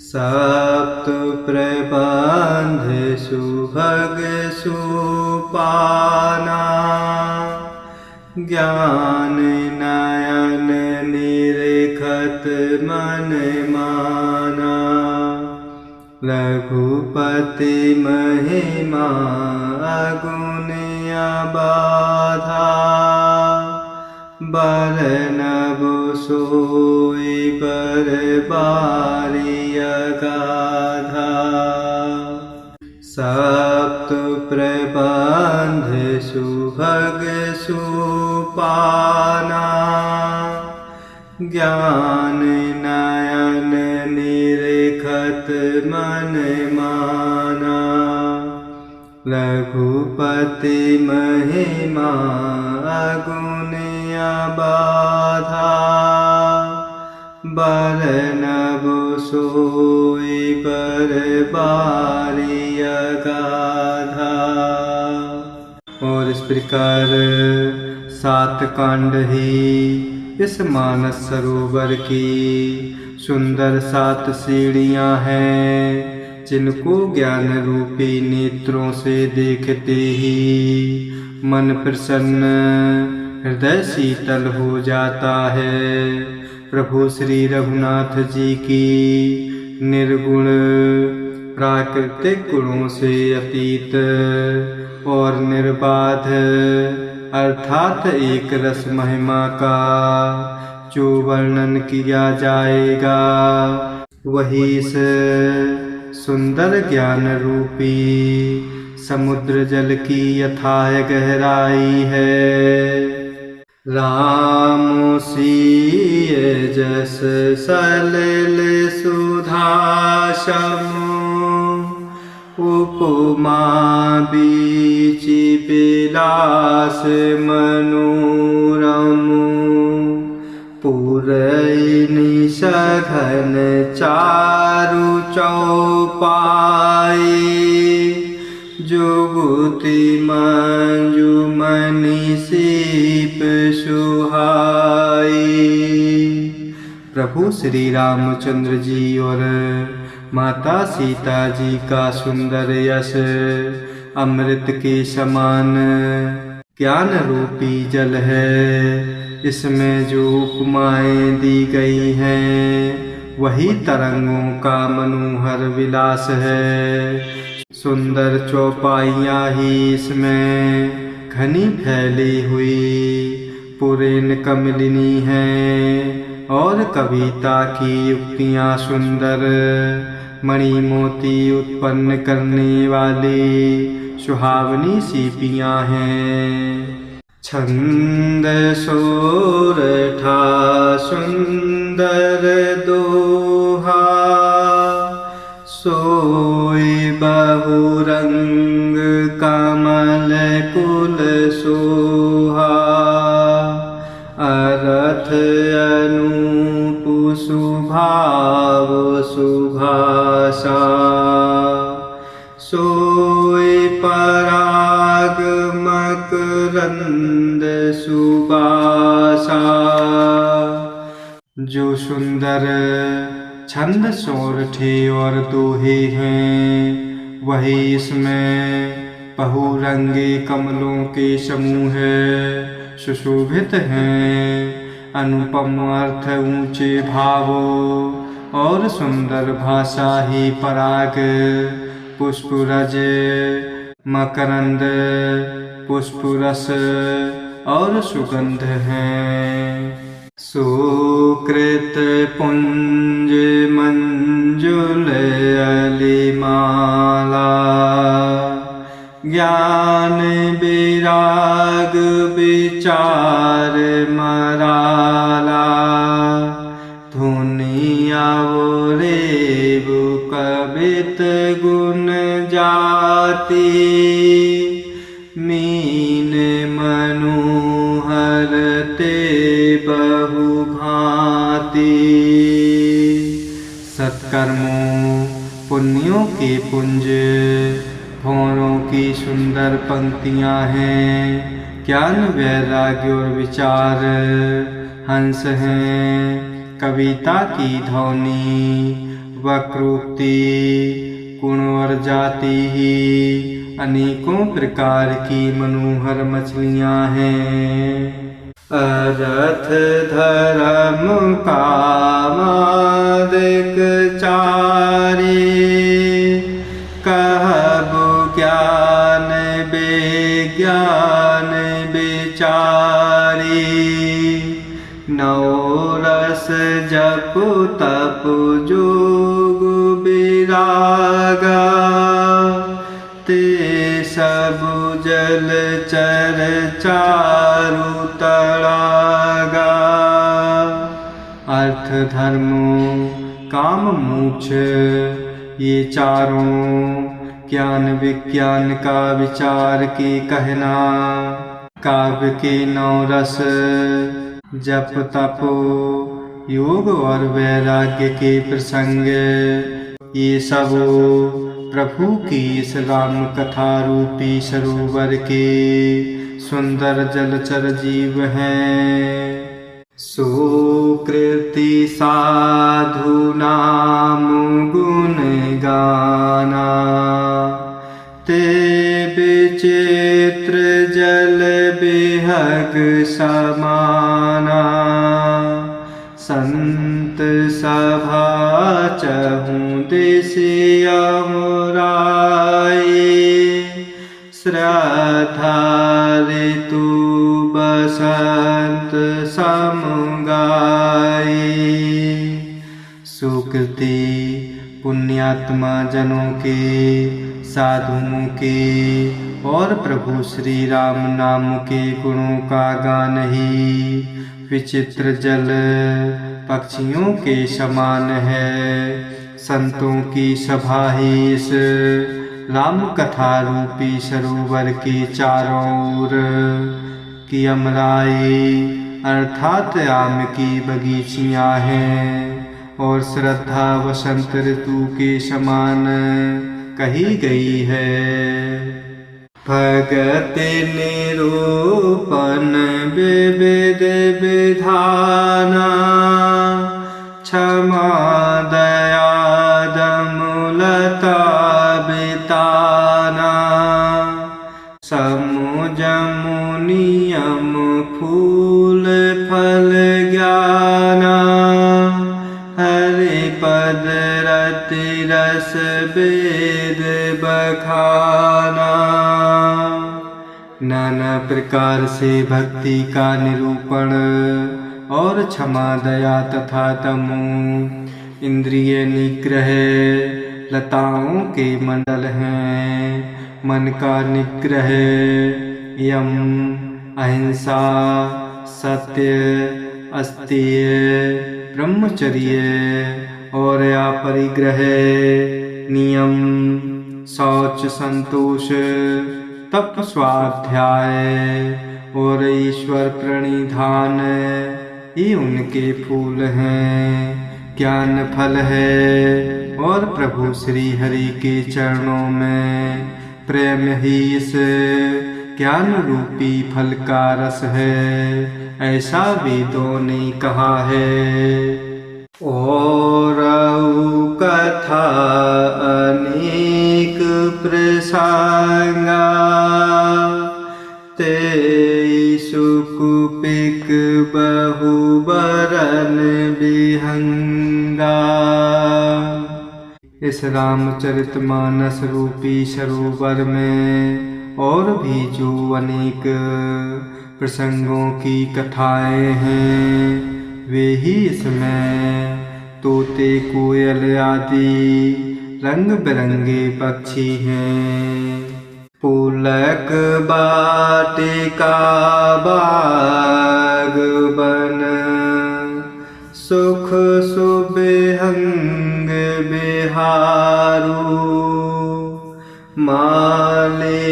सप्त प्रबंध सुभग सुपाना, ज्ञान नयन निरखत मन माना। रघुपति महिमा अगुण अबाधा, बरनब सोई बरबारी अगाधा। सप्त प्रबंध सुभग सुपाना, ज्ञान नयन निरखत मन माना। रघुपति महिमा अगुण अबाधा, बरनब सोई बरबारी अगाधा। और इस प्रकार 7 कांड ही इस मानस सरोवर की सुंदर 7 सीढ़ियां हैं, जिनको ज्ञान रूपी नेत्रों से देखते ही मन प्रसन्न, हृदय शीतल हो जाता है। प्रभु श्री रघुनाथ जी की निर्गुण प्राकृतिक गुणों से अतीत और निर्बाध अर्थात एक रस महिमा का जो वर्णन किया जाएगा, वही इस सुंदर ज्ञान रूपी समुद्र जल की अथाह गहराई है। राम सीय जस सलिल सुधा समु, उपमा बीच बिलास मनोरमु। पुरैनी सघन चारु चौपाई, जुगुति मंजुमनि सीप सुहाई। प्रभु श्री रामचंद्र जी और माता सीता जी का सुंदर यश अमृत के समान ज्ञान रूपी जल है। इसमें जो उपमाएं दी गई हैं, वही तरंगों का मनोहर विलास है। सुंदर चौपाइयाँ ही इसमें घनी फैली हुई पुरेन कमलिनी हैं, और कविता की युक्तियाँ सुंदर मणि मोती उत्पन्न करने वाली सुहावनी सीपियाँ हैं। छंद सोरठा सुंदर दोहा, सोई बहुरंग कमल कुल सोहा। अरथ अनूप सुभाव सुभाषा, सोई पराग मकरंद सुबासा। जो सुंदर छंद सोरठे और दोहे हैं, वही इसमें बहुरंगे कमलों के समूह सुशोभित हैं। अनुपम अर्थ, ऊंचे भावों और सुंदर भाषा ही पराग, पुष्परज, मकरंद, पुष्परस और सुगंध हैं। सुकृत पुंज मंजुल अलिमाला, ज्ञान विराग विचार मराला। धुनिया रेव कवित गुण जाति, मीन मनोहर ते बहु भांति। सत्कर्मों पुण्यों के पुंज, भौरों की सुंदर पंक्तियां हैं। ज्ञान वैराग्य और विचार हंस हैं। कविता की ध्वनि वक्रोक्ति गुण और जाति ही अनेकों प्रकार की मनोहर मछलियां हैं। अर्थ धर्म काम आदिक चारि कहबु ज्ञान विज्ञान विचारी नौ रस जप तप जोग विरागा ते सब जल चर चारु तड़ागा। अर्थ धर्म काम मोक्ष ये चारों ज्ञान विज्ञान का विचार के कहना, काव्य के नौ रस जप तप योग और वैराग्य के प्रसंग ये सब प्रभु की इस राम कथा रूपी सरोवर के सुंदर जलचर जीव हैं। सुकृति साधु नाम गुण गाना ते विचित्र जल बिहग समाना संत सभा चहु दिसिया मुराई श्रद्धा ऋतु बसंत समुगाई। सुकृति पुण्यात्मा जनों के साधुओं के और प्रभु श्री राम नाम के गुणों का गान ही विचित्र जल पक्षियों के समान है। संतों की सभा ही इस राम कथा रूपी सरोवर के चारों ओर की अमराई अर्थात आम की बगीचियां हैं और श्रद्धा वसंत ऋतु के समान कही गई है। भगत निरूपण विविध विधाना क्षमा दया दमुलता बिताना समुझ मुनियम फूल फल ज्ञाना हरि पद रति रस वेद बखाना। नाना प्रकार से भक्ति का निरूपण और क्षमा दया तथा तमो इंद्रिय निग्रह लताओं के मंडल हैं। मन का निग्रह यम अहिंसा सत्य अस्तेय ब्रह्मचर्य और अपरिग्रह नियम शौच संतोष तप स्वाध्याय और ईश्वर प्रणिधान ये उनके फूल हैं। ज्ञान फल है और प्रभु श्री हरि के चरणों में प्रेम ही इस ज्ञान रूपी फल का रस है, ऐसा वेदों ने कहा है। और कथा अनेक प्रसंगा ते सुकुपिक बहु बरन विहंगा। इस रामचरितमानस रूपी सरोवर में और भी जो अनेक प्रसंगों की कथाएं हैं वे ही इसमें तोते कोयल आदि रंग बिरंगे पक्षी हैं। पुलक बाटिका बाग बन सुख सुबेहंग बिहारू माले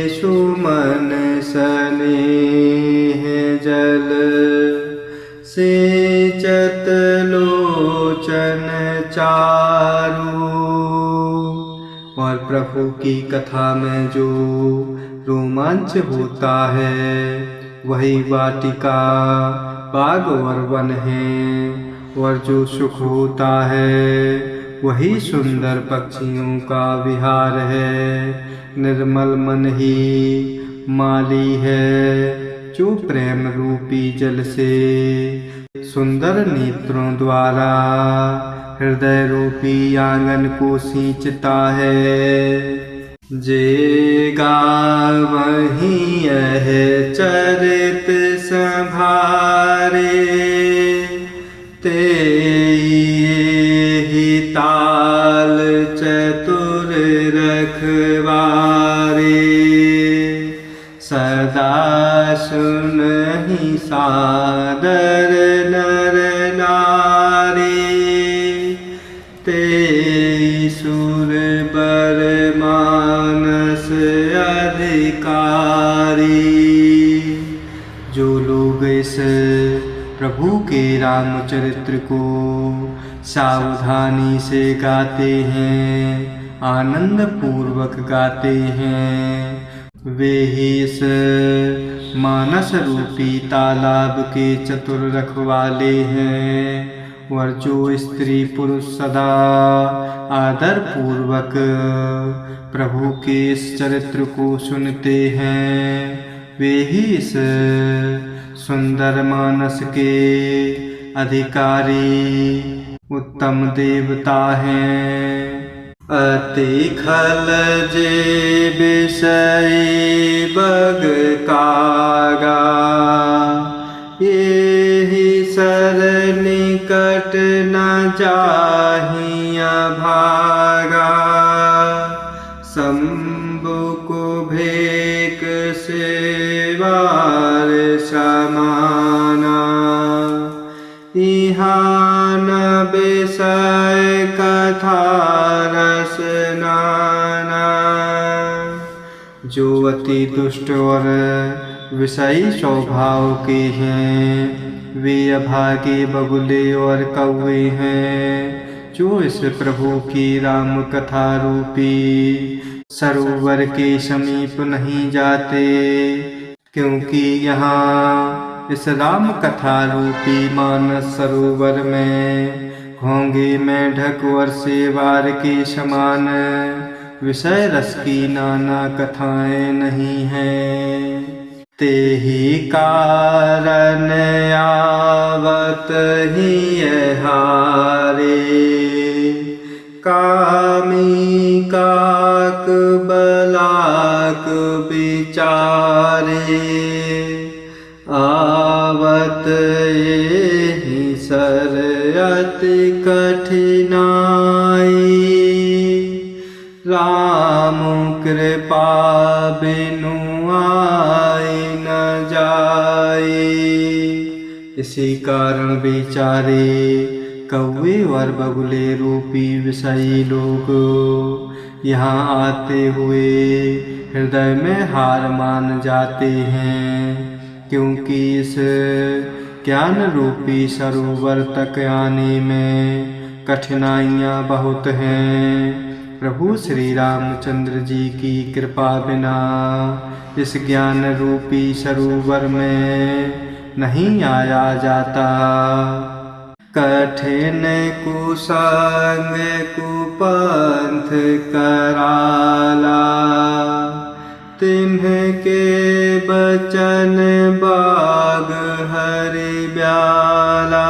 सुमन स्नेह जल सेचत लोचन चारू। और प्रभु की कथा में जो रोमांच होता है वही वाटिका बाग और वन है, और जो सुख होता है वही सुंदर पक्षियों का विहार है। निर्मल मन ही माली है, जो प्रेम रूपी जल से सुंदर नेत्रों द्वारा हृदय रूपी आंगन को सींचता है। जे गावहीं यह चरित संभारे, तेहि ताल चतुर रखवारे। सदा सुनहि सादर नर नारी, तेहि सुर बर मानस अधिकारी। जो लोग इस प्रभु के रामचरित्र को सावधानी से गाते हैं, आनंद पूर्वक गाते हैं, वे ही इस मानस रूपी तालाब के चतुर रखवाले हैं। और जो स्त्री पुरुष सदा आदर पूर्वक प्रभु के इस चरित्र को सुनते हैं, वे ही इस सुंदर मानस के अधिकारी उत्तम देवता हैं। अति खल जे विषय बग कागा, येहि सर निकट न जाहिया भागा। शंभु को भेक सेवार समाना, इहाँ न विषय कथा रस नाना। जो अति दुष्ट और विषयी स्वभाव के हैं, वे अभागे बगुले और कौवे हैं। जो इस प्रभु की राम कथा रूपी सरोवर के समीप नहीं जाते, क्योंकि यहाँ इस राम कथा रूपी मानस सरोवर में घोंगे मेढक और सेवार के समान विषय रस की नाना कथाएं नहीं हैं। तेहि कारण आवत ही हारे, कामी काक बलाक विचारे। आवत एहि सर अति कठिनाई, राम कृपा बिनु आए न जाए। इसी कारण बेचारे कौवे और बगुले रूपी विषयी लोग यहाँ आते हुए हृदय में हार मान जाते हैं, क्योंकि इस ज्ञान रूपी सरोवर तक आने में कठिनाइयाँ बहुत हैं। प्रभु श्री रामचंद्र जी की कृपा बिना इस ज्ञान रूपी सरोवर में नहीं आया जाता। कठिन कुसंग कुपंथ कराला, तिन्हके बचन बाग हरि ब्याला।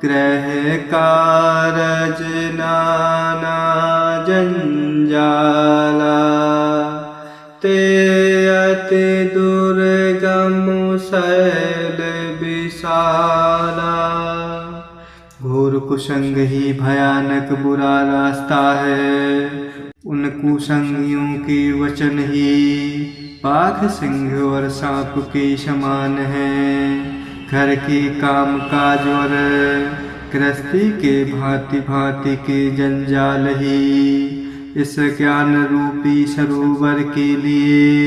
ग्रह कारज नाना जंजाला, ते अति दुर्गम शैल विशाला। घोर कुसंग ही भयानक बुरा रास्ता है। उन कुसंगियों के वचन ही बाघ सिंह और सांप के समान हैं। घर के काम काज और गृहस्थी के भांति भांति के जंजाल ही इस ज्ञान रूपी सरोवर के लिए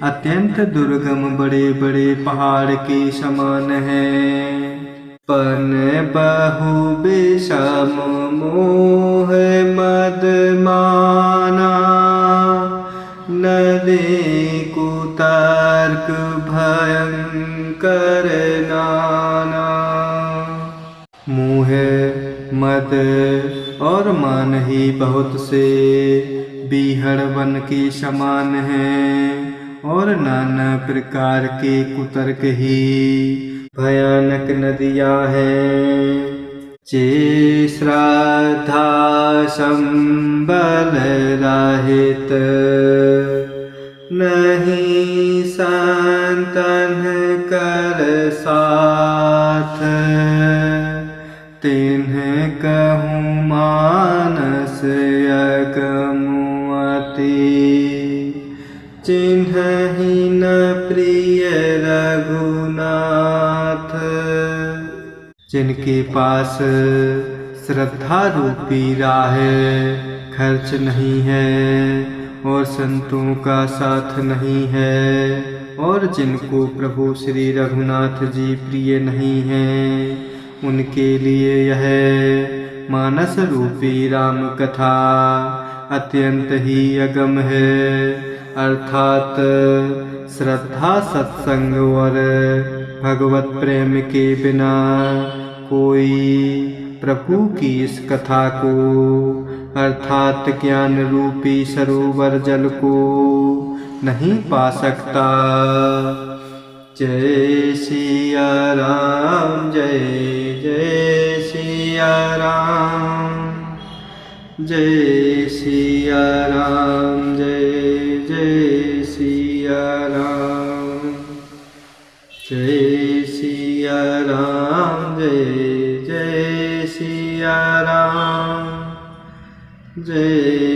अत्यंत दुर्गम बड़े बड़े पहाड़ के समान हैं। पन बहु विषम मोह मद माना, नदी कुतर्क भयंकर नाना। मोह मद समान ही बहुत से बीहड़ वन के समान हैं, और नाना प्रकार के कुतर्क ही भयानक नदियाँ हैं। जे श्रद्धा संबल रहित नहीं संतन कर साथ, तिन्ह कहूँ मानस अगमुअति, चिन्हहि न प्रिय रघुनाथ। जिनके पास श्रद्धा रूपी राह खर्च नहीं है और संतों का साथ नहीं है, और जिनको प्रभु श्री रघुनाथ जी प्रिय नहीं हैं, उनके लिए यह मानस रूपी राम कथा अत्यंत ही अगम है। अर्थात श्रद्धा सत्संग और भगवत प्रेम के बिना कोई प्रभु की इस कथा को अर्थात ज्ञान रूपी सरोवर जल को नहीं पा सकता। जय सिया राम, जय जय सिया राम, जय सिया राम, जय जय सिया राम, जय सिया राम, जय जय सिया राम, जय